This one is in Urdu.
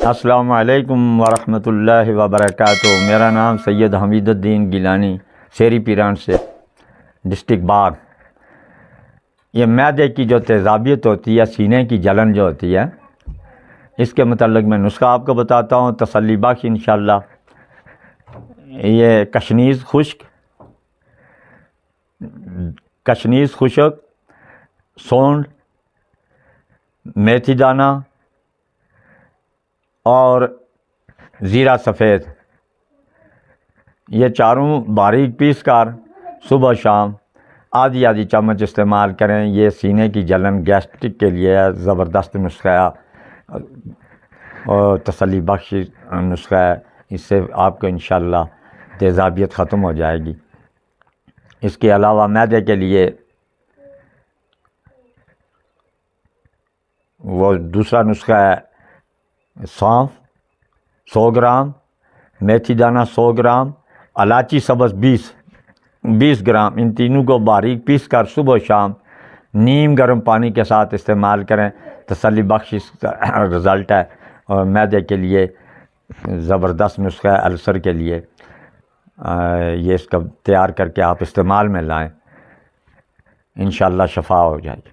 السلام علیکم ورحمۃ اللہ وبرکاتہ۔ میرا نام سید حمید الدین گیلانی، شیری پیران سے، ڈسٹرکٹ باغ۔ یہ معدے کی جو تیزابیت ہوتی ہے، سینے کی جلن جو ہوتی ہے، اس کے متعلق میں نسخہ آپ کو بتاتا ہوں، تسلی بخش انشاءاللہ۔ یہ کشنیز خشک، سونڈ، میتھی دانہ اور زیرہ سفید، یہ چاروں باریک پیس کر صبح شام آدھی چمچ استعمال کریں۔ یہ سینے کی جلن، گیسٹرک کے لیے زبردست نسخہ ہے اور تسلی بخش نسخہ ہے۔ اس سے آپ کو انشاءاللہ تیزابیت ختم ہو جائے گی۔ اس کے علاوہ معدے کے لیے وہ دوسرا نسخہ ہے، سونف 100 گرام، میتھی دانہ 100 گرام، الائچی سبز 20 گرام، ان تینوں کو باریک پیس کر صبح و شام نیم گرم پانی کے ساتھ استعمال کریں۔ تسلی بخش اس کا رزلٹ ہے اور معدے کے لیے زبردست نسخہ ہے، السر کے لیے۔ یہ اس کا تیار کر کے آپ استعمال میں لائیں، انشاءاللہ شفا ہو جائے گی۔